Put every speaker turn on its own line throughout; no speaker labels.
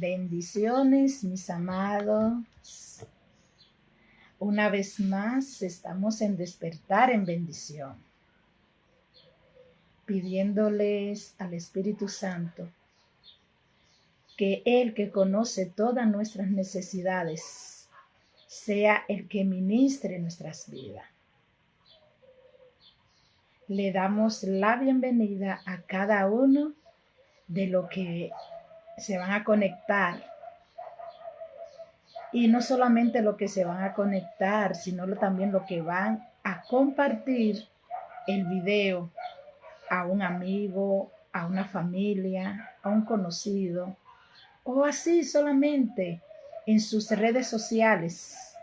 Bendiciones, mis amados. Una vez más estamos en despertar en bendición, pidiéndoles al Espíritu Santo que Él, que conoce todas nuestras necesidades, sea el que ministre nuestras vidas. Le damos la bienvenida a cada uno de los que se van a conectar. Y no solamente lo que se van a conectar, sino también lo que van a compartir el video a un amigo, a una familia, a un conocido, o así solamente en sus redes sociales,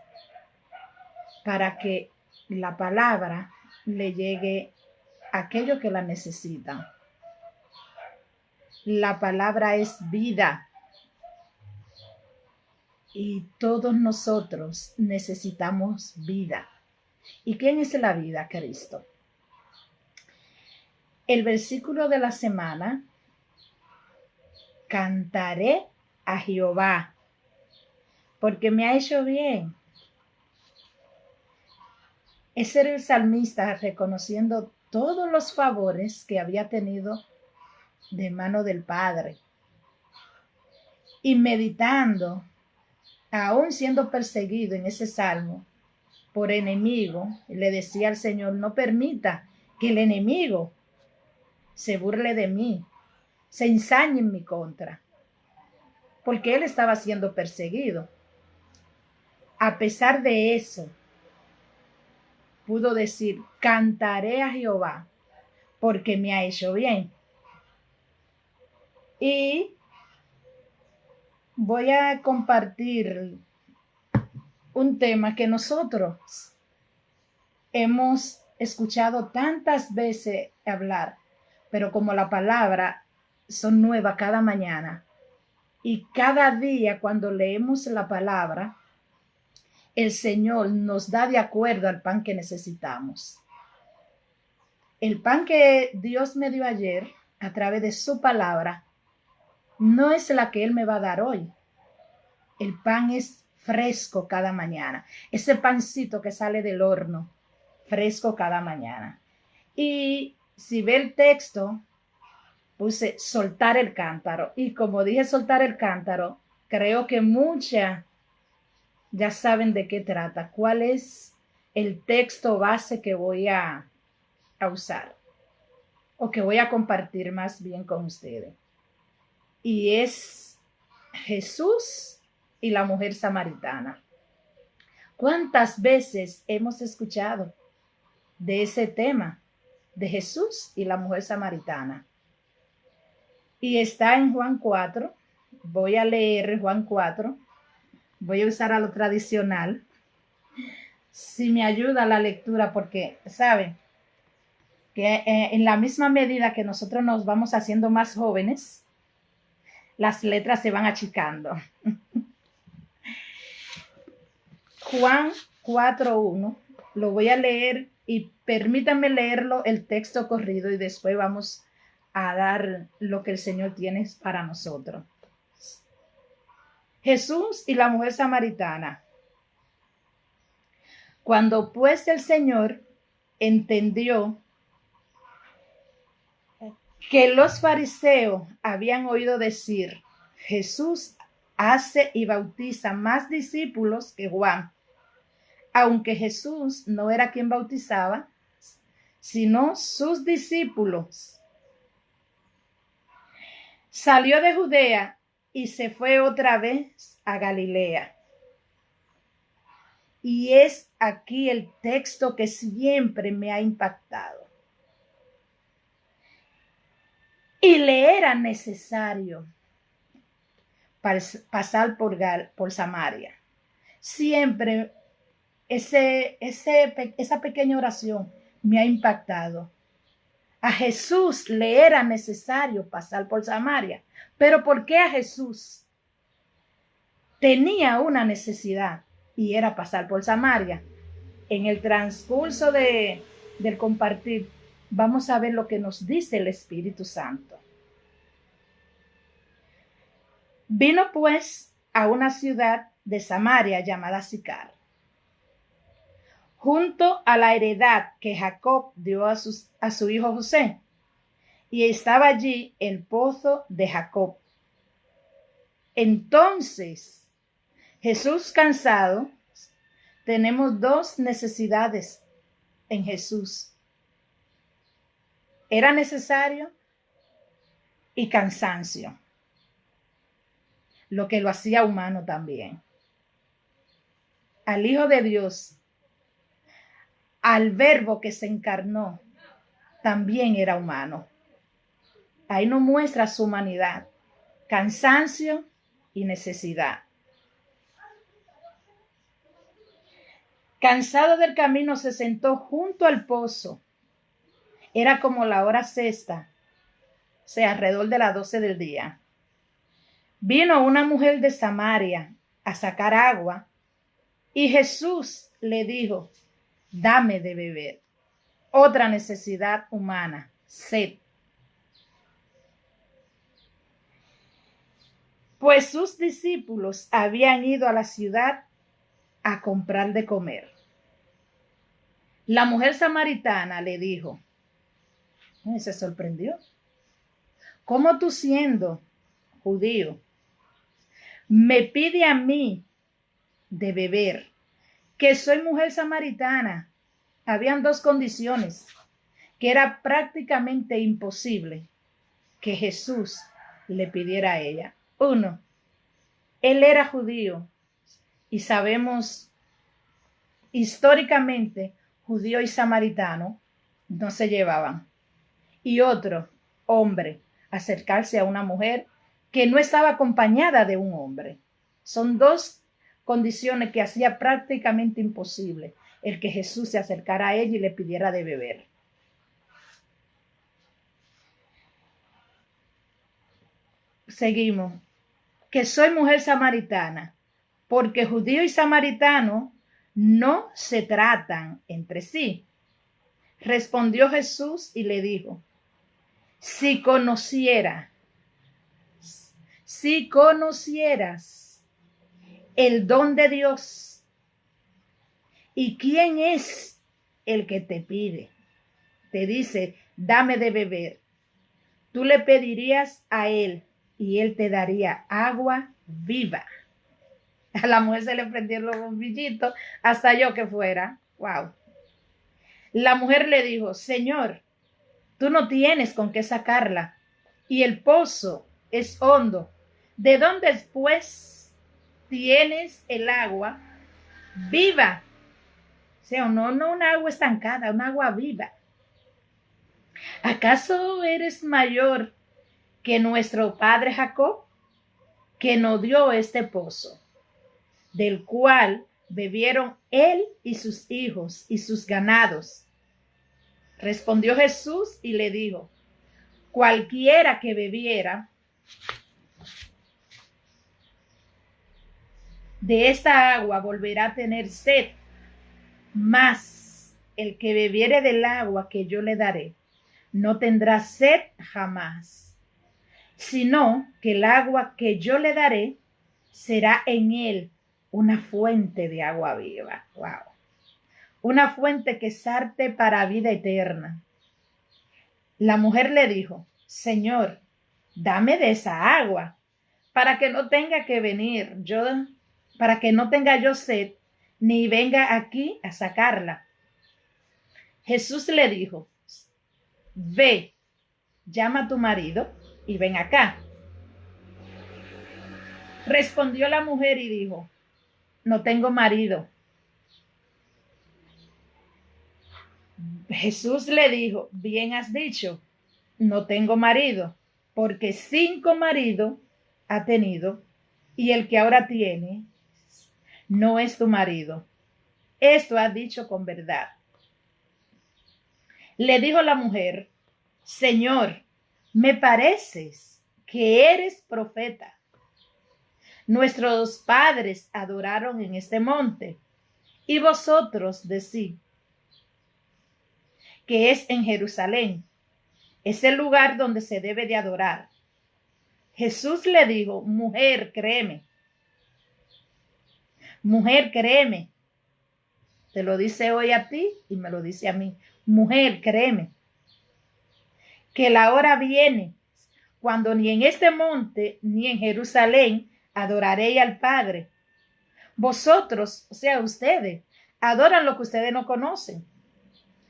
para que la palabra le llegue a aquellos que la necesitan. La palabra es vida. Y todos nosotros necesitamos vida. ¿Y quién es la vida? Cristo. El versículo de la semana: cantaré a Jehová, porque me ha hecho bien. Ese era el salmista reconociendo todos los favores que había tenido de mano del Padre. Y meditando, aún siendo perseguido en ese salmo por enemigo, le decía al Señor: no permita que el enemigo se burle de mí, se ensañe en mi contra, porque él estaba siendo perseguido. A pesar de eso, pudo decir: cantaré a Jehová, porque me ha hecho bien. Y voy a compartir un tema que nosotros hemos escuchado tantas veces hablar, pero como la palabra son nuevas cada mañana, y cada día cuando leemos la palabra, el Señor nos da de acuerdo al pan que necesitamos. El pan que Dios me dio ayer a través de su palabra no es la que Él me va a dar hoy. El pan es fresco cada mañana. Ese pancito que sale del horno, fresco cada mañana. Y si ve el texto, puse soltar el cántaro. Y como dije soltar el cántaro, creo que muchas ya saben de qué trata, cuál es el texto base que voy a usar, o que voy a compartir más bien con ustedes. Y es Jesús y la mujer samaritana. ¿Cuántas veces hemos escuchado de ese tema, de Jesús y la mujer samaritana? Y está en Juan 4. Voy a leer Juan 4. Voy a usar a lo tradicional. Si me ayuda la lectura, porque saben que en la misma medida que nosotros nos vamos haciendo más jóvenes, las letras se van achicando. Juan 4:1, lo voy a leer y permítanme leerlo el texto corrido y después vamos a dar lo que el Señor tiene para nosotros. Jesús y la mujer samaritana. Cuando pues el Señor entendió que los fariseos habían oído decir: Jesús hace y bautiza más discípulos que Juan, aunque Jesús no era quien bautizaba, sino sus discípulos. Salió de Judea y se fue otra vez a Galilea. Y es aquí el texto que siempre me ha impactado. Y le era necesario pasar por Samaria. Siempre esa pequeña oración me ha impactado. A Jesús le era necesario pasar por Samaria. Pero ¿por qué a Jesús? Tenía una necesidad y era pasar por Samaria. En el transcurso del compartir, vamos a ver lo que nos dice el Espíritu Santo. Vino pues a una ciudad de Samaria llamada Sicar, junto a la heredad que Jacob dio a su hijo José, y estaba allí el pozo de Jacob. Entonces, Jesús cansado, tenemos dos necesidades en Jesús. Era necesario y cansancio, lo que lo hacía humano también. Al Hijo de Dios, al Verbo que se encarnó, también era humano. Ahí nos muestra su humanidad, cansancio y necesidad. Cansado del camino, se sentó junto al pozo. Era como la hora sexta, o sea, alrededor de las 12 del día. Vino una mujer de Samaria a sacar agua, y Jesús le dijo: dame de beber. Otra necesidad humana, sed. Pues sus discípulos habían ido a la ciudad a comprar de comer. La mujer samaritana le dijo, y se sorprendió: ¿cómo tú, siendo judío, me pide a mí de beber, que soy mujer samaritana? Habían dos condiciones que era prácticamente imposible que Jesús le pidiera a ella. Uno, él era judío y sabemos históricamente judío y samaritano no se llevaban. Y otro, hombre, acercarse a una mujer que no estaba acompañada de un hombre. Son dos condiciones que hacía prácticamente imposible el que Jesús se acercara a ella y le pidiera de beber. Seguimos. Que soy mujer samaritana, porque judío y samaritano no se tratan entre sí. Respondió Jesús y le dijo: si conocieras el don de Dios y quién es el que te pide, te dice, dame de beber, tú le pedirías a él y él te daría agua viva. A la mujer se le prendieron los bombillitos, hasta yo que fuera. Wow. La mujer le dijo: Señor, tú no tienes con qué sacarla y el pozo es hondo. ¿De dónde pues tienes el agua viva? O sea, no una agua estancada, una agua viva. ¿Acaso eres mayor que nuestro padre Jacob, que nos dio este pozo, del cual bebieron él y sus hijos y sus ganados? Respondió Jesús y le dijo: cualquiera que bebiera de esta agua volverá a tener sed, mas el que bebiere del agua que yo le daré no tendrá sed jamás, sino que el agua que yo le daré será en él una fuente de agua viva. Wow. Una fuente que sarte para vida eterna. La mujer le dijo: Señor, dame de esa agua, para que no tenga que venir yo, para que no tenga yo sed, ni venga aquí a sacarla. Jesús le dijo: ve, llama a tu marido y ven acá. Respondió la mujer y dijo: no tengo marido. Jesús le dijo: bien has dicho, no tengo marido, porque 5 maridos ha tenido, y el que ahora tiene no es tu marido. Esto has dicho con verdad. Le dijo la mujer: Señor, me pareces que eres profeta. Nuestros padres adoraron en este monte, y vosotros decís que es en Jerusalén. Es el lugar donde se debe de adorar. Jesús le dijo, mujer, créeme. Mujer, créeme. Te lo dice hoy a ti y me lo dice a mí. Mujer, créeme. Que la hora viene cuando ni en este monte ni en Jerusalén adoraréis al Padre. Vosotros, o sea, ustedes, adoran lo que ustedes no conocen,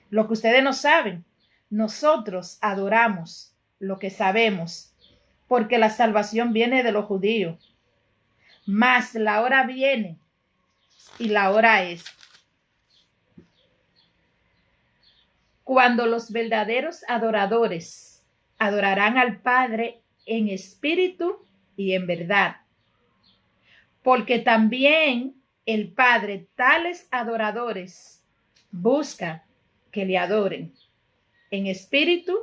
lo que ustedes no saben. Nosotros adoramos lo que sabemos, porque la salvación viene de los judíos. Mas la hora viene y la hora es cuando los verdaderos adoradores adorarán al Padre en espíritu y en verdad. Porque también el Padre tales adoradores busca que le adoren en espíritu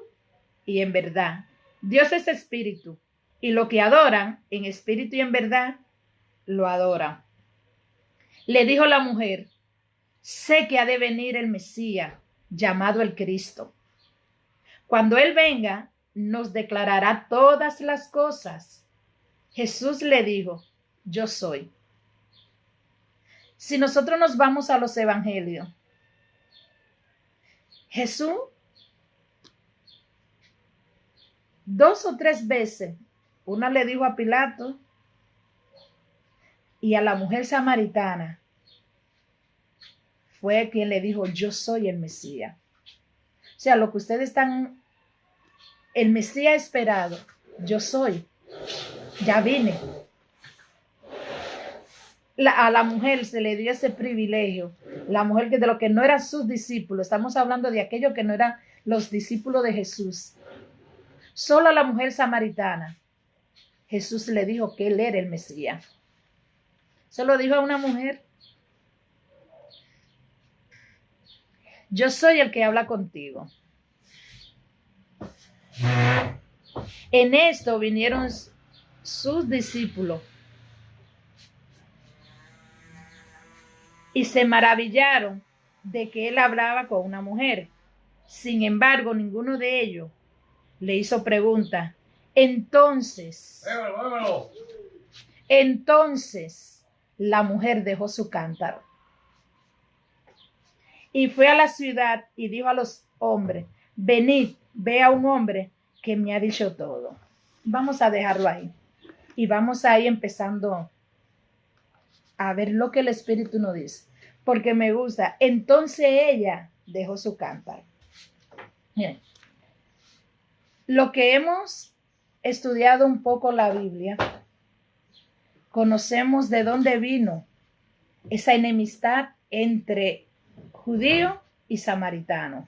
y en verdad. Dios es espíritu y lo que adoran en espíritu y en verdad lo adoran. Le dijo la mujer, sé que ha de venir el Mesías, llamado el Cristo. Cuando Él venga, nos declarará todas las cosas. Jesús le dijo, yo soy. Si nosotros nos vamos a los evangelios, Jesús 2 o 3 veces, una le dijo a Pilato y a la mujer samaritana, fue quien le dijo, yo soy el Mesías. O sea, lo que ustedes están, el Mesías esperado, yo soy, ya vine. A la mujer se le dio ese privilegio, la mujer que de lo que no eran sus discípulos, estamos hablando de aquellos que no eran los discípulos de Jesús. Solo a la mujer samaritana, Jesús le dijo que él era el Mesías. Se lo dijo a una mujer. Yo soy el que habla contigo. En esto vinieron sus discípulos y se maravillaron de que él hablaba con una mujer. Sin embargo, ninguno de ellos le hizo pregunta. Entonces la mujer dejó su cántaro y fue a la ciudad y dijo a los hombres, venid, ve a un hombre que me ha dicho todo. Vamos a dejarlo ahí y vamos a ir empezando a ver lo que el Espíritu nos dice, porque me gusta. Entonces ella dejó su cántaro. Miren, lo que hemos estudiado un poco la Biblia, conocemos de dónde vino esa enemistad entre judío y samaritano.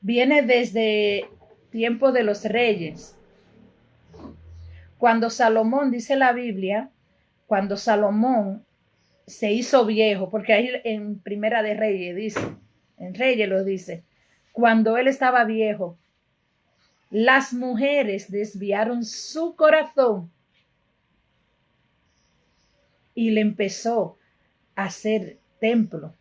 Viene desde tiempo de los reyes. Cuando Salomón, dice la Biblia, cuando Salomón se hizo viejo, porque ahí en Primera de Reyes dice, en Reyes lo dice, cuando él estaba viejo, las mujeres desviaron su corazón y le empezó a hacer templo.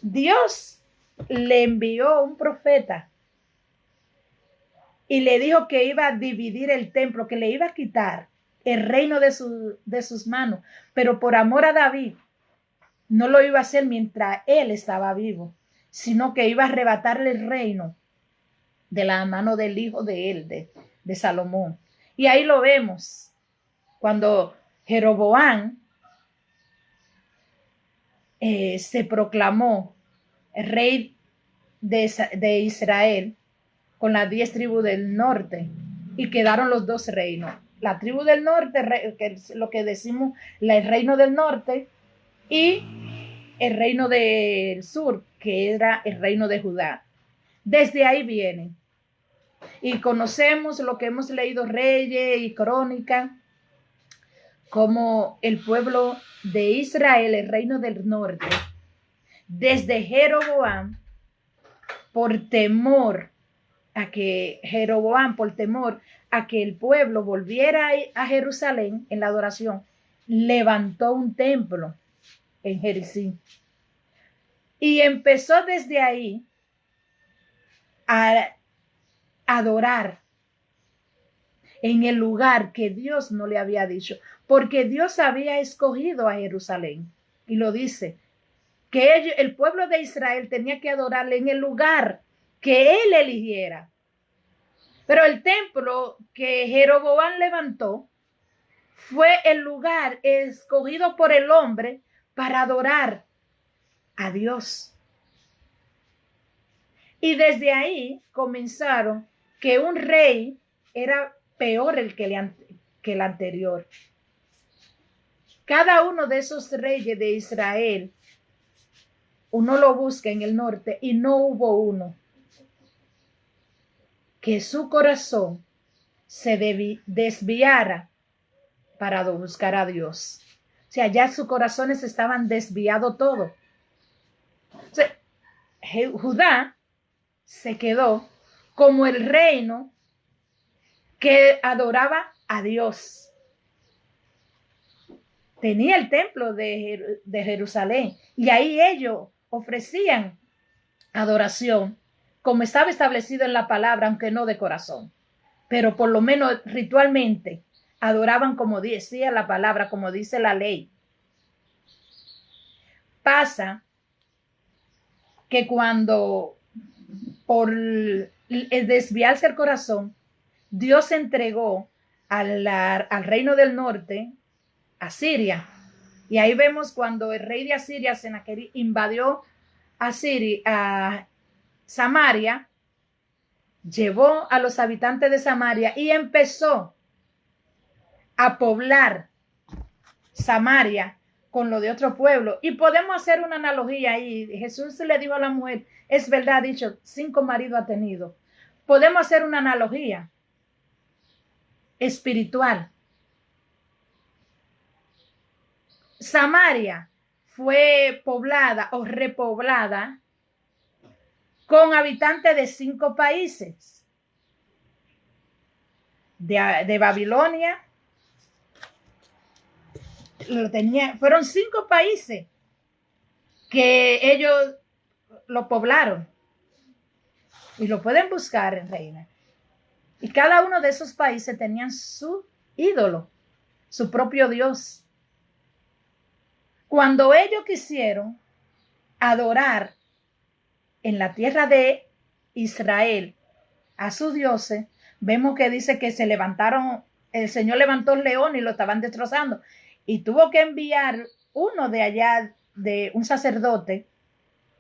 Dios le envió un profeta y le dijo que iba a dividir el templo, que le iba a quitar el reino de sus manos, pero por amor a David no lo iba a hacer mientras él estaba vivo, sino que iba a arrebatarle el reino de la mano del hijo de él, de Salomón. Y ahí lo vemos, cuando Jeroboam se proclamó el rey de Israel con las 10 tribus del norte y quedaron los 2 reinos. La tribu del norte, que es lo que decimos el reino del norte, y el reino del sur, que era el reino de Judá. Desde ahí viene. Y conocemos lo que hemos leído Reyes y Crónica, como el pueblo de Israel, el reino del norte, desde Jeroboam, por temor a que el pueblo volviera a Jerusalén en la adoración, levantó un templo en Jericín. Y empezó desde ahí a adorar en el lugar que Dios no le había dicho, porque Dios había escogido a Jerusalén. Y lo dice, que el pueblo de Israel tenía que adorarle en el lugar que él eligiera. Pero el templo que Jeroboam levantó fue el lugar escogido por el hombre para adorar a Dios. Y desde ahí comenzaron que un rey era peor que el anterior. Cada uno de esos reyes de Israel, uno lo busca en el norte y no hubo uno que su corazón se desviara para buscar a Dios. O sea, ya sus corazones estaban desviados todo. O sea, Judá se quedó como el reino que adoraba a Dios. Tenía el templo de Jerusalén y ahí ellos ofrecían adoración como estaba establecido en la palabra, aunque no de corazón, pero por lo menos ritualmente adoraban como decía la palabra, como dice la ley. Pasa que cuando por el desviarse el corazón, Dios entregó al reino del norte, a Siria. Y ahí vemos cuando el rey de Asiria, Sennacherib, invadió a Samaria, llevó a los habitantes de Samaria y empezó a poblar Samaria con lo de otro pueblo. Y podemos hacer una analogía ahí. Jesús le dijo a la mujer, es verdad, ha dicho, 5 maridos ha tenido. Podemos hacer una analogía espiritual. Samaria fue poblada o repoblada con habitantes de 5 países. De Babilonia, fueron 5 países que ellos lo poblaron. Y lo pueden buscar en Reina. Y cada uno de esos países tenían su ídolo, su propio Dios. Cuando ellos quisieron adorar en la tierra de Israel a sus dioses, vemos que dice que se levantaron, el Señor levantó el león y lo estaban destrozando. Y tuvo que enviar uno de allá, de un sacerdote,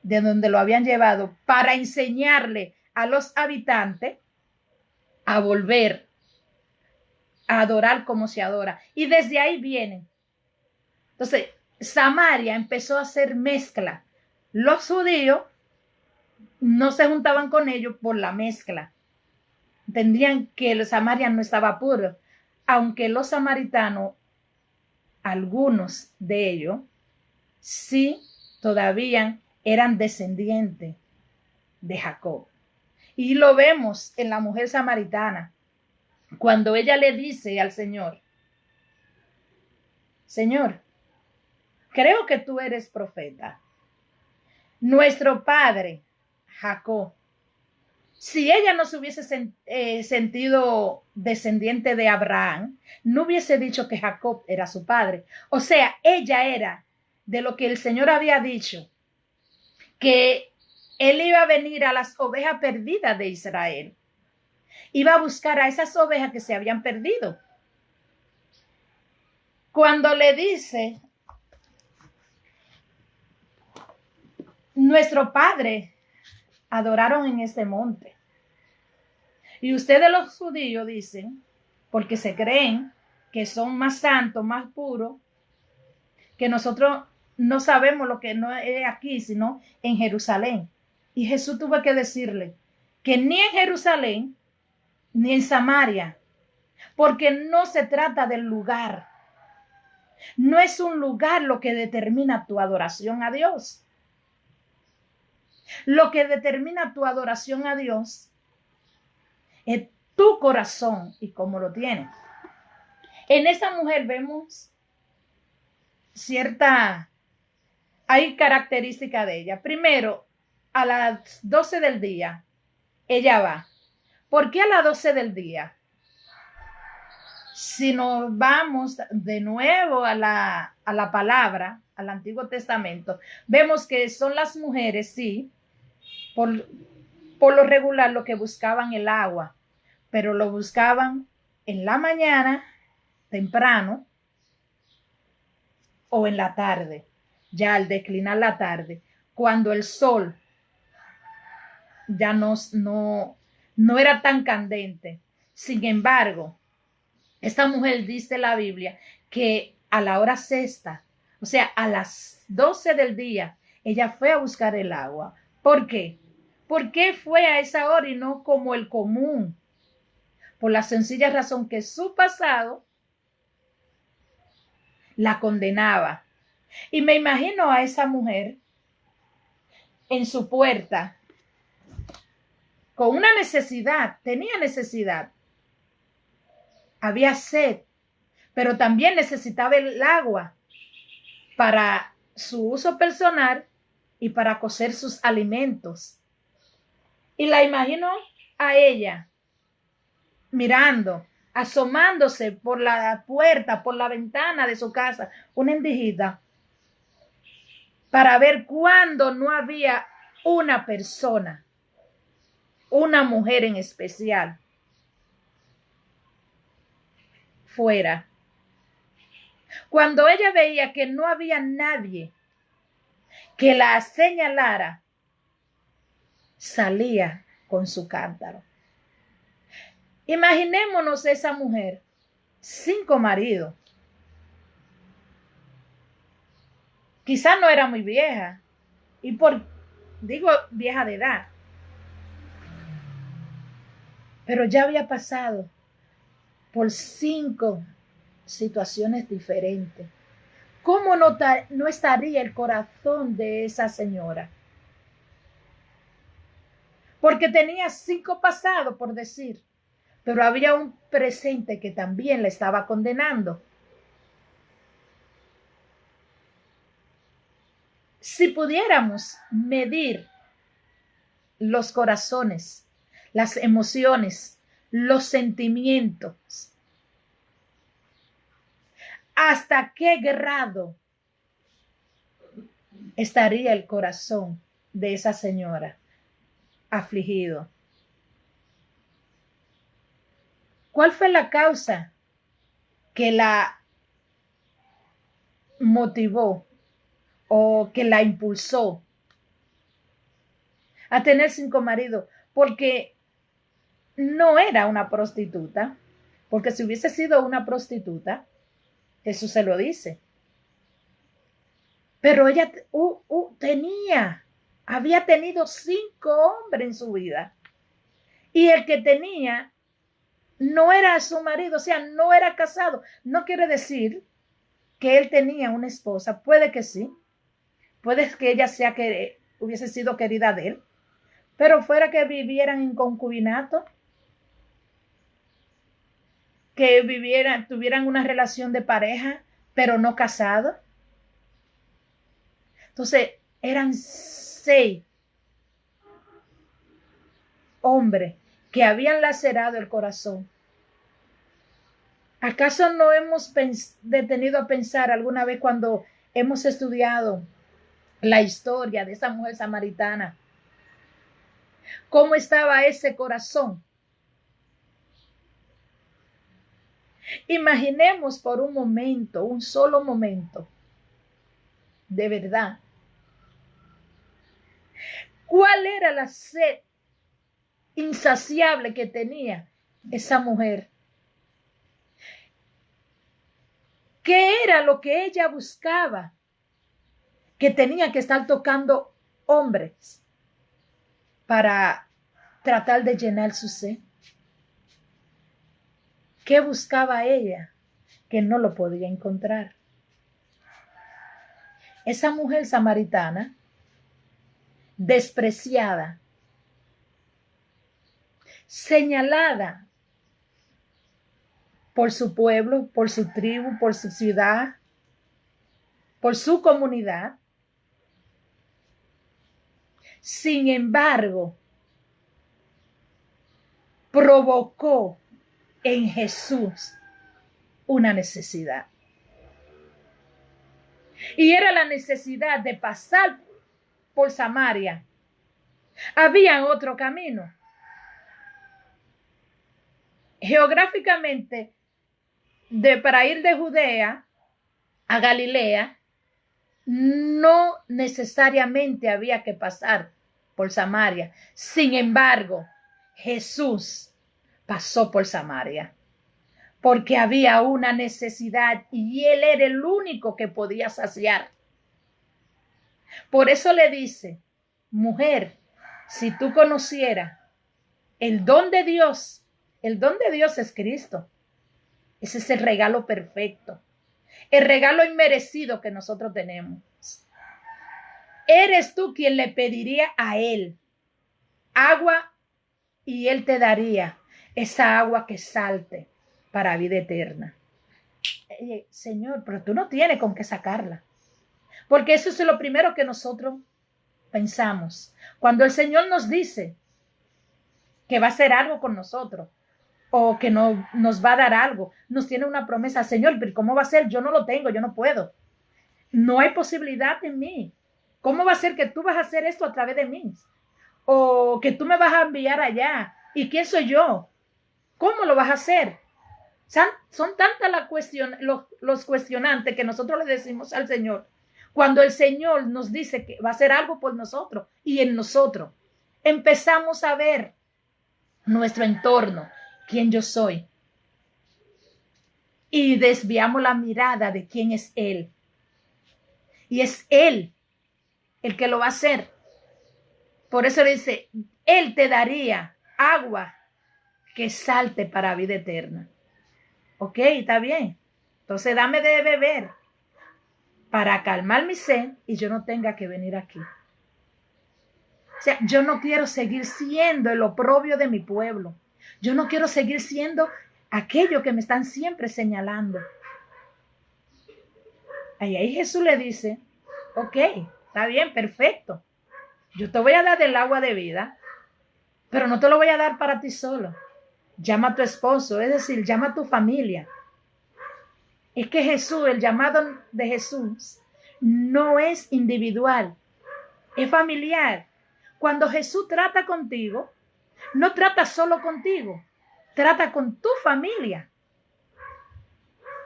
de donde lo habían llevado, para enseñarle a los habitantes a volver a adorar como se adora. Y desde ahí vienen. Entonces, Samaria empezó a hacer mezcla. Los judíos no se juntaban con ellos por la mezcla. Entendían que el Samaria no estaba puro, aunque los samaritanos, algunos de ellos, sí todavía eran descendientes de Jacob. Y lo vemos en la mujer samaritana, cuando ella le dice al Señor, Señor, creo que tú eres profeta. Nuestro padre, Jacob, si ella no se hubiese sentido descendiente de Abraham, no hubiese dicho que Jacob era su padre. O sea, ella era de lo que el Señor había dicho, que él iba a venir a las ovejas perdidas de Israel. Iba a buscar a esas ovejas que se habían perdido. Cuando le dice, nuestro padre adoraron en este monte. Y ustedes los judíos dicen, porque se creen que son más santos, más puros, que nosotros no sabemos lo que no es aquí, sino en Jerusalén. Y Jesús tuvo que decirle que ni en Jerusalén, ni en Samaria, porque no se trata del lugar. No es un lugar lo que determina tu adoración a Dios. Lo que determina tu adoración a Dios es tu corazón y cómo lo tienes. En esa mujer vemos hay características de ella. Primero, a las 12 del día, ella va, ¿Por qué a las 12 del día? Si nos vamos de nuevo a la palabra, al Antiguo Testamento, vemos que son las mujeres, sí, por lo regular lo que buscaban el agua, pero lo buscaban en la mañana, temprano, o en la tarde, ya al declinar la tarde, cuando el sol ya no era tan candente. Sin embargo, esta mujer dice la Biblia que a la hora sexta, o sea, a las 12 del día, ella fue a buscar el agua. ¿Por qué? ¿Por qué fue a esa hora y no como el común? Por la sencilla razón que su pasado la condenaba. Y me imagino a esa mujer en su puerta con una necesidad, tenía necesidad, había sed, pero también necesitaba el agua para su uso personal y para cocer sus alimentos. Y la imagino a ella mirando, asomándose por la puerta, por la ventana de su casa, una endijita, para ver cuándo no había una persona, una mujer en especial, fuera. Cuando ella veía que no había nadie que la señalara, salía con su cántaro. Imaginémonos esa mujer, 5 maridos. Quizás no era muy vieja, y digo vieja de edad, pero ya había pasado por 5 situaciones diferentes. ¿Cómo no estaría el corazón de esa señora? Porque tenía 5 pasados, por decir, pero había un presente que también la estaba condenando. Si pudiéramos medir los corazones, las emociones, los sentimientos, ¿hasta qué grado estaría el corazón de esa señora afligido? ¿Cuál fue la causa que la motivó o que la impulsó a tener 5 maridos? Porque no era una prostituta, porque si hubiese sido una prostituta, Jesús se lo dice. Pero ella había tenido 5 hombres en su vida. Y el que tenía no era su marido, o sea, no era casado. No quiere decir que él tenía una esposa. Puede que sí. Puede que ella hubiese sido querida de él. Pero fuera que vivieran en concubinato, que tuvieran una relación de pareja, pero no casado. Entonces, eran 6 hombres que habían lacerado el corazón. ¿Acaso no hemos detenido a pensar alguna vez cuando hemos estudiado la historia de esa mujer samaritana? ¿Cómo estaba ese corazón? Imaginemos por un momento, un solo momento, de verdad, ¿cuál era la sed insaciable que tenía esa mujer? ¿Qué era lo que ella buscaba? Que tenía que estar tocando hombres para tratar de llenar su sed. ¿Qué buscaba ella? Que no lo podía encontrar. Esa mujer samaritana, despreciada, señalada por su pueblo, por su tribu, por su ciudad, por su comunidad. Sin embargo, provocó en Jesús una necesidad. Y era la necesidad de pasar por Samaria. Había otro camino. Geográficamente, para ir de Judea a Galilea, no necesariamente había que pasar por Samaria. Sin embargo, Jesús pasó por Samaria porque había una necesidad y él era el único que podía saciar. Por eso le dice, mujer, si tú conocieras el don de Dios es Cristo. Ese es el regalo perfecto, el regalo inmerecido que nosotros tenemos. Eres tú quien le pediría a él agua y él te daría esa agua que salte para vida eterna. Señor, pero tú no tienes con qué sacarla. Porque eso es lo primero que nosotros pensamos. Cuando el Señor nos dice que va a hacer algo con nosotros o que no, nos va a dar algo, nos tiene una promesa. Señor, pero ¿cómo va a ser? Yo no lo tengo, yo no puedo. No hay posibilidad en mí. ¿Cómo va a ser que tú vas a hacer esto a través de mí? O que tú me vas a enviar allá. ¿Y quién soy yo? ¿Cómo lo vas a hacer? Son tantas los cuestionantes que nosotros le decimos al Señor. Cuando el Señor nos dice que va a hacer algo por nosotros y en nosotros, empezamos a ver nuestro entorno, quién yo soy. Y desviamos la mirada de quién es Él. Y es Él el que lo va a hacer. Por eso le dice, Él te daría agua que salte para vida eterna. Ok, está bien. Entonces dame de beber para calmar mi sed y yo no tenga que venir aquí. O sea, yo no quiero seguir siendo el oprobio de mi pueblo. Yo no quiero seguir siendo aquello que me están siempre señalando. Ahí Jesús le dice, ok, está bien, perfecto. Yo te voy a dar del agua de vida, pero no te lo voy a dar para ti solo. Llama a tu esposo, es decir, llama a tu familia. Es que Jesús, el llamado de Jesús, no es individual, es familiar. Cuando Jesús trata contigo, no trata solo contigo, trata con tu familia.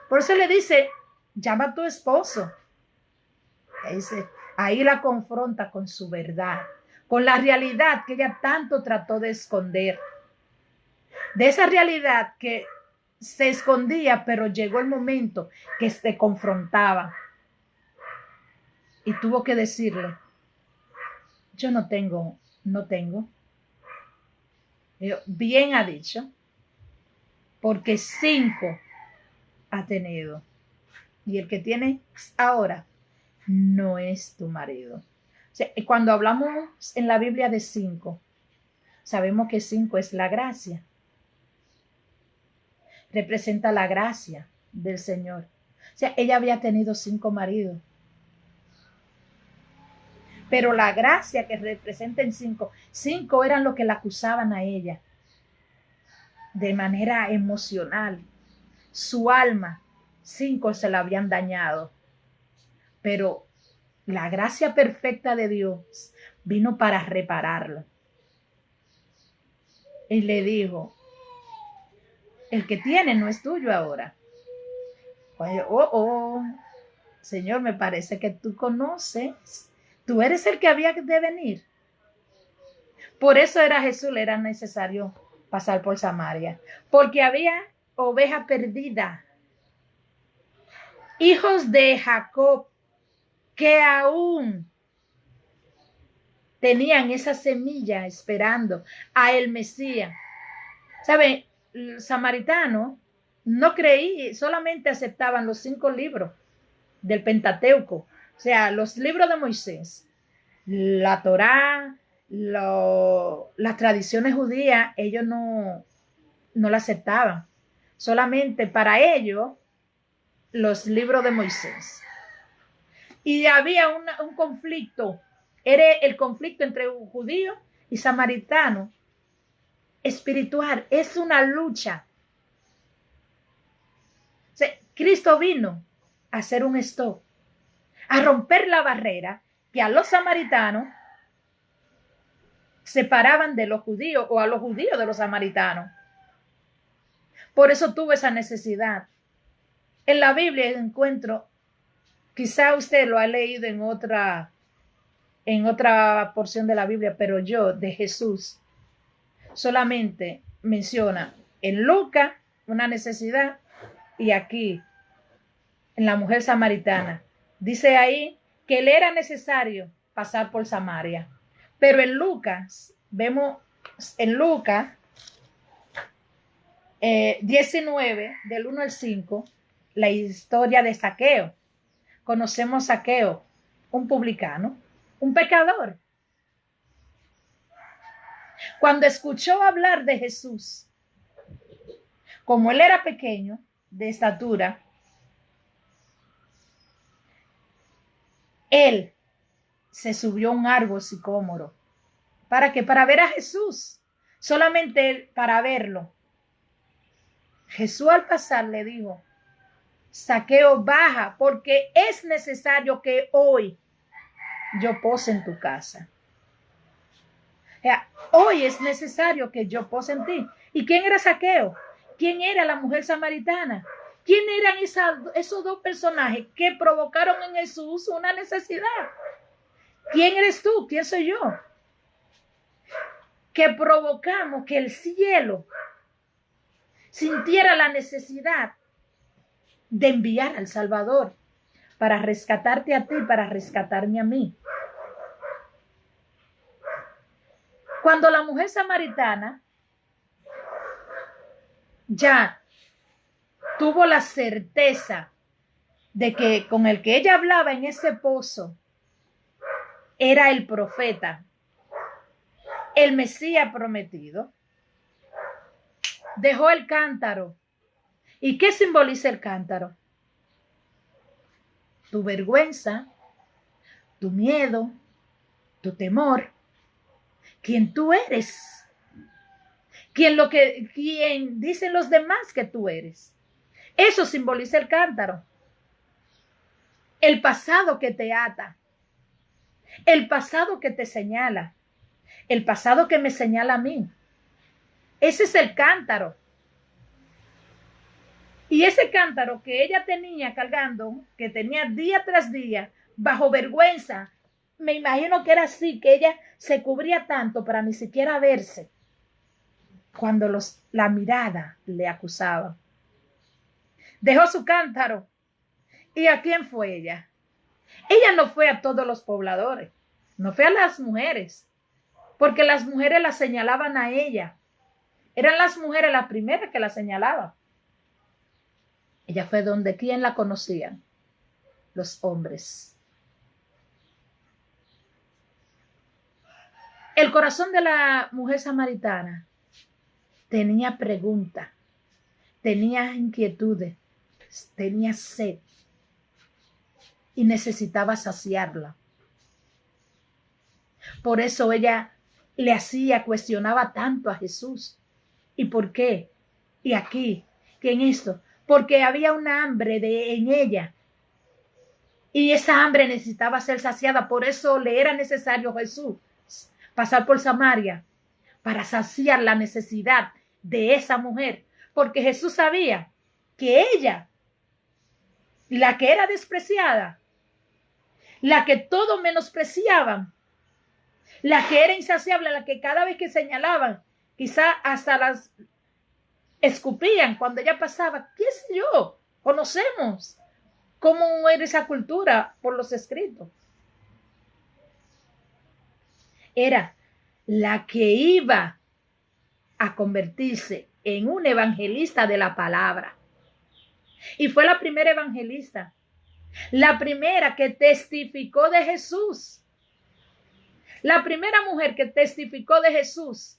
Por eso le dice, llama a tu esposo. Ahí la confronta con su verdad, con la realidad que ella tanto trató de esconder. De esa realidad que se escondía, pero llegó el momento que se confrontaba. Y tuvo que decirle, yo no tengo. Bien ha dicho, porque 5 ha tenido. Y el que tiene ahora no es tu marido. O sea, cuando hablamos en la Biblia de 5, sabemos que 5 es la gracia. Representa la gracia del Señor. O sea, ella había tenido 5 maridos. Pero la gracia que representa en 5 eran los que la acusaban a ella de manera emocional. Su alma, 5 se la habían dañado. Pero la gracia perfecta de Dios vino para repararlo. Y le dijo, el que tiene no es tuyo ahora. Pues, Señor, me parece que tú conoces. Tú eres el que había de venir. Por eso Jesús, le era necesario pasar por Samaria. Porque había oveja perdida. Hijos de Jacob que aún tenían esa semilla esperando a el Mesías. ¿Sabe? El samaritano no creí, solamente aceptaban los 5 libros del Pentateuco. O sea, los libros de Moisés, la Torá, las tradiciones judías, ellos no la aceptaban. Solamente para ellos, los libros de Moisés. Y había un conflicto, era el conflicto entre judíos y samaritanos, espiritual, es una lucha. O sea, Cristo vino a hacer un stop, a romper la barrera que a los samaritanos separaban de los judíos o a los judíos de los samaritanos. Por eso tuvo esa necesidad. En la Biblia encuentro, quizá usted lo ha leído en otra porción de la Biblia, pero yo de Jesús solamente menciona en Lucas una necesidad y aquí en la mujer samaritana. Dice ahí que le era necesario pasar por Samaria. Pero en Lucas, vemos en Lucas 19, del 1 al 5, la historia de Zaqueo. Conocemos a Zaqueo, un publicano, un pecador. Cuando escuchó hablar de Jesús, como él era pequeño, de estatura, él se subió a un árbol sicómoro. ¿Para qué? Para ver a Jesús. Solamente para verlo. Jesús al pasar le dijo, Zaqueo, baja, porque es necesario que hoy yo pose en tu casa. O sea, hoy es necesario que yo pose en ti. ¿Y quién era Zaqueo? ¿Quién era la mujer samaritana? ¿Quién eran esos dos personajes que provocaron en Jesús una necesidad? ¿Quién eres tú? ¿Quién soy yo? Que provocamos que el cielo sintiera la necesidad de enviar al Salvador para rescatarte a ti, para rescatarme a mí. Cuando la mujer samaritana ya tuvo la certeza de que con el que ella hablaba en ese pozo era el profeta, el Mesías prometido, dejó el cántaro. ¿Y qué simboliza el cántaro? Tu vergüenza, tu miedo, tu temor, quién tú eres, quién dicen los demás que tú eres. Eso simboliza el cántaro. El pasado que te ata, el pasado que te señala, el pasado que me señala a mí. Ese es el cántaro. Y ese cántaro que ella tenía cargando, que tenía día tras día, bajo vergüenza, me imagino que era así, que ella se cubría tanto para ni siquiera verse cuando la mirada le acusaba. Dejó su cántaro. ¿Y a quién fue ella? Ella no fue a todos los pobladores, no fue a las mujeres, porque las mujeres la señalaban a ella. Eran las mujeres las primeras que la señalaban. Ella fue donde ¿quién la conocían? Los hombres. El corazón de la mujer samaritana tenía preguntas, tenía inquietudes, tenía sed y necesitaba saciarla. Por eso ella cuestionaba tanto a Jesús. ¿Y por qué? Y aquí, que en esto, porque había una hambre en ella. Y esa hambre necesitaba ser saciada. Por eso le era necesario a Jesús pasar por Samaria para saciar la necesidad de esa mujer. Porque Jesús sabía que ella, la que era despreciada, la que todos menospreciaban, la que era insaciable, la que cada vez que señalaban, quizá hasta las escupían cuando ella pasaba, qué sé yo, conocemos cómo era esa cultura por los escritos. Era la que iba a convertirse en un evangelista de la palabra. Y fue la primera evangelista, la primera que testificó de Jesús. La primera mujer que testificó de Jesús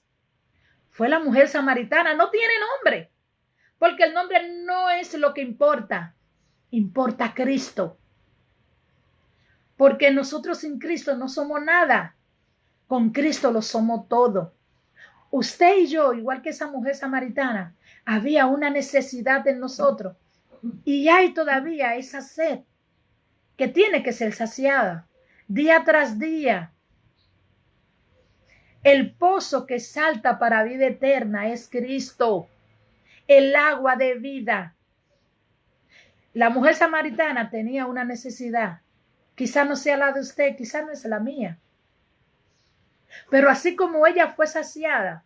fue la mujer samaritana. No tiene nombre, porque el nombre no es lo que importa. Importa Cristo. Porque nosotros sin Cristo no somos nada. Con Cristo lo somos todo. Usted y yo, igual que esa mujer samaritana, había una necesidad en nosotros y hay todavía esa sed que tiene que ser saciada día tras día. El pozo que salta para vida eterna es Cristo, el agua de vida. La mujer samaritana tenía una necesidad. Quizá no sea la de usted, quizá no es la mía. Pero así como ella fue saciada,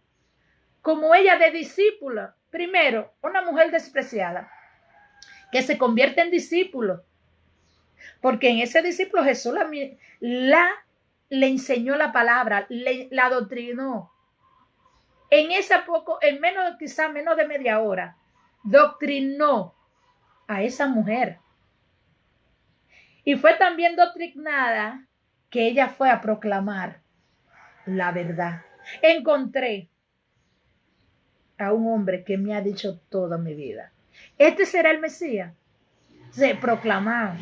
como ella de discípula, primero, una mujer despreciada, que se convierte en discípulo, porque en ese discípulo Jesús le enseñó la palabra, la adoctrinó. Quizá menos de media hora, doctrinó a esa mujer. Y fue también doctrinada que ella fue a proclamar la verdad. Encontré a un hombre que me ha dicho toda mi vida: este será el Mesías. Se proclamaba.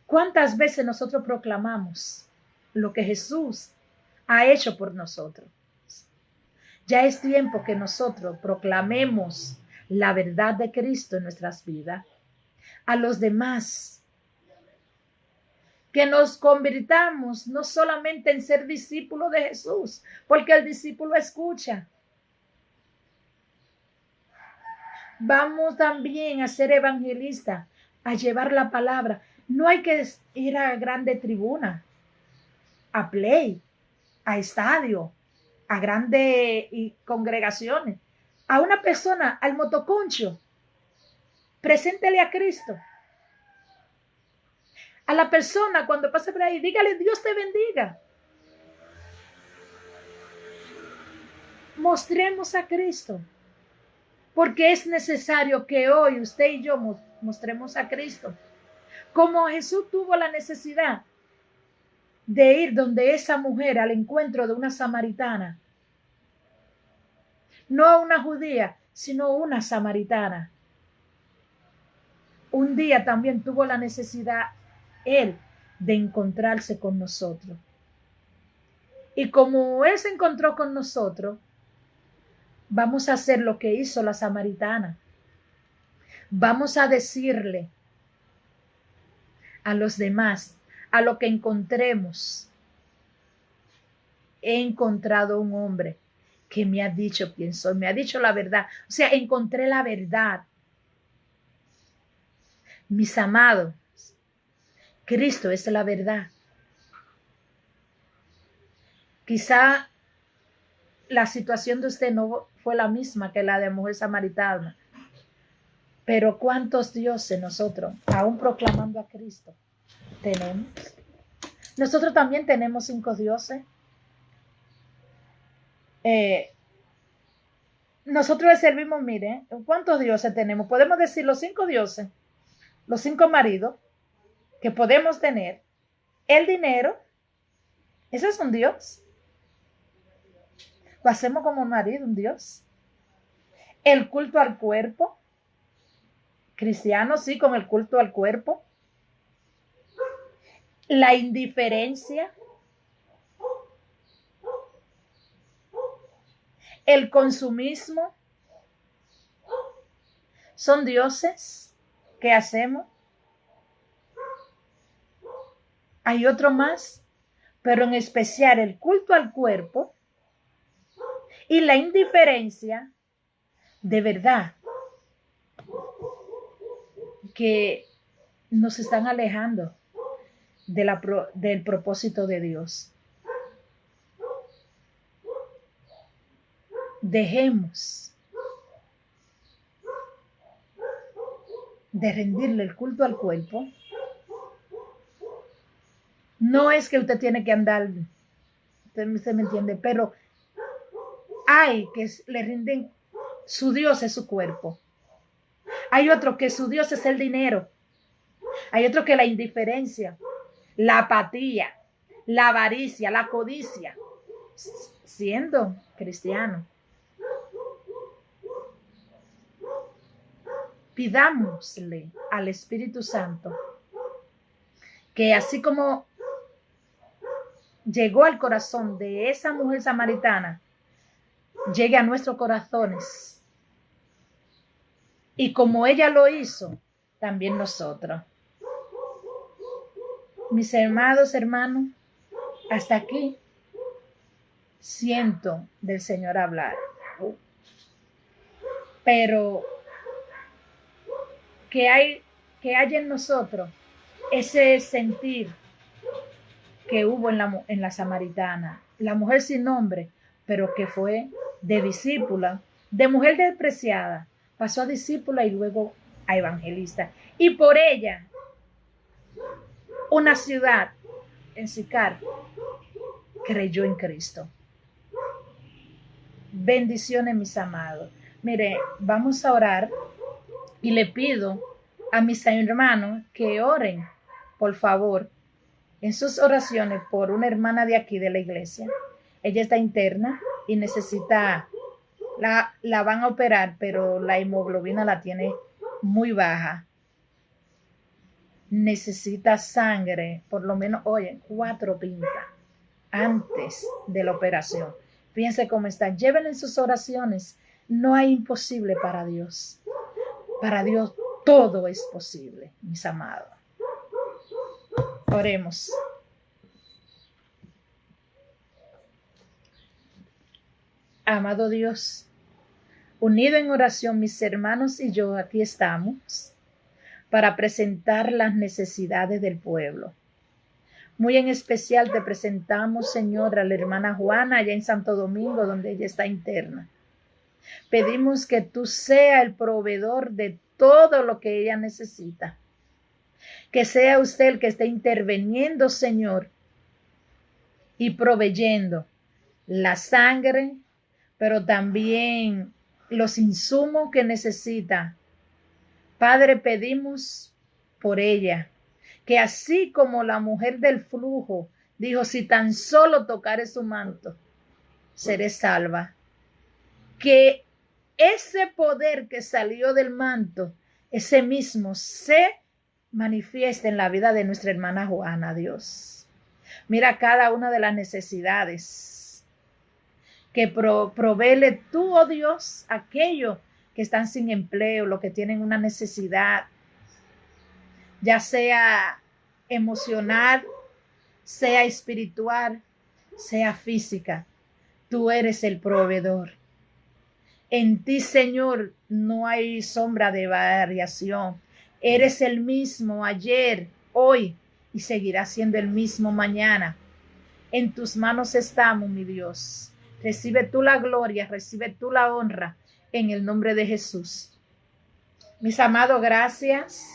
¿Cuántas veces nosotros proclamamos lo que Jesús ha hecho por nosotros? Ya es tiempo que nosotros proclamemos la verdad de Cristo en nuestras vidas a los demás. Que nos convirtamos no solamente en ser discípulos de Jesús, porque el discípulo escucha. Vamos también a ser evangelistas, a llevar la palabra. No hay que ir a grande tribuna, a play, a estadio, a grandes congregaciones. A una persona, al motoconcho, preséntele a Cristo. A la persona cuando pase por ahí, dígale: Dios te bendiga. Mostremos a Cristo, porque es necesario que hoy usted y yo mostremos a Cristo. Como Jesús tuvo la necesidad de ir donde esa mujer al encuentro de una samaritana, no una judía, sino una samaritana. Un día también tuvo la necesidad él de encontrarse con nosotros. Y como él se encontró con nosotros, vamos a hacer lo que hizo la samaritana. Vamos a decirle a los demás, a lo que encontremos: he encontrado un hombre que me ha dicho quién soy, me ha dicho la verdad. O sea, encontré la verdad. Mis amados, Cristo es la verdad. Quizá la situación de usted no fue la misma que la de mujer samaritana, pero ¿cuántos dioses nosotros, aún proclamando a Cristo, tenemos? Nosotros también tenemos 5 dioses. Nosotros le servimos, mire, ¿cuántos dioses tenemos? Podemos decir los 5 dioses, los 5 maridos que podemos tener. El dinero, ese es un dios. Lo hacemos como un marido, un dios. El culto al cuerpo. Cristianos, sí, con el culto al cuerpo. La indiferencia. El consumismo. Son dioses que hacemos. Hay otro más, pero en especial el culto al cuerpo y la indiferencia, de verdad, que nos están alejando del propósito de Dios. Dejemos de rendirle el culto al cuerpo. No es que usted tiene que andar, usted me entiende, pero hay que le rinden, su Dios es su cuerpo. Hay otro que su Dios es el dinero. Hay otro que la indiferencia, la apatía, la avaricia, la codicia, siendo cristiano. Pidámosle al Espíritu Santo que así como llegó al corazón de esa mujer samaritana llegue a nuestros corazones. Y como ella lo hizo, también nosotros. Mis amados hermanos, hasta aquí siento del Señor hablar. Pero que hay en nosotros ese sentir que hubo en la samaritana, la mujer sin nombre, pero que fue de discípula, de mujer despreciada, pasó a discípula y luego a evangelista. Y por ella, una ciudad en Sicar creyó en Cristo. Bendiciones, mis amados. Mire, vamos a orar y le pido a mis hermanos que oren, por favor, en sus oraciones por una hermana de aquí de la iglesia. Ella está interna y necesita, la van a operar, pero la hemoglobina la tiene muy baja. Necesita sangre, por lo menos, oye, 4 pintas antes de la operación. Fíjense cómo está. Llévenle en sus oraciones. No hay imposible para Dios. Para Dios todo es posible, mis amados. Oremos. Amado Dios, unido en oración, mis hermanos y yo aquí estamos para presentar las necesidades del pueblo. Muy en especial te presentamos, Señor, a la hermana Juana allá en Santo Domingo, donde ella está interna. Pedimos que tú seas el proveedor de todo lo que ella necesita. Que sea usted el que esté interviniendo, Señor, y proveyendo la sangre, pero también los insumos que necesita. Padre, pedimos por ella, que así como la mujer del flujo dijo, si tan solo tocare su manto, seré salva. Que ese poder que salió del manto, ese mismo se manifieste en la vida de nuestra hermana Juana, Dios. Mira cada una de las necesidades. Que provéele tú, oh Dios, aquellos que están sin empleo, los que tienen una necesidad, ya sea emocional, sea espiritual, sea física. Tú eres el proveedor. En ti, Señor, no hay sombra de variación. Eres el mismo ayer, hoy y seguirás siendo el mismo mañana. En tus manos estamos, mi Dios. Recibe tú la gloria, recibe tú la honra en el nombre de Jesús. Mis amados, gracias.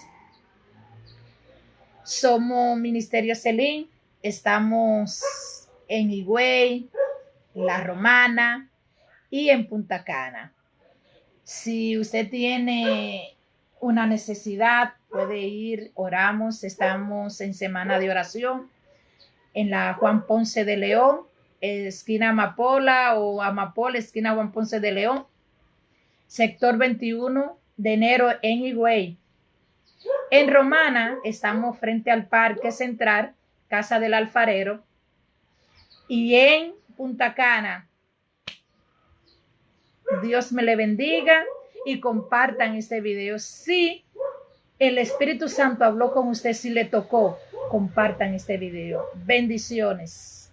Somos Ministerio Celín. Estamos en Higüey, La Romana y en Punta Cana. Si usted tiene una necesidad, puede ir, oramos. Estamos en semana de oración en la Juan Ponce de León, esquina Amapola o Amapola, esquina Juan Ponce de León, sector 21 de enero en Higüey. En Romana estamos frente al Parque Central, Casa del Alfarero. Y en Punta Cana, Dios me le bendiga y compartan este video. Si el Espíritu Santo habló con usted, si le tocó, compartan este video. Bendiciones.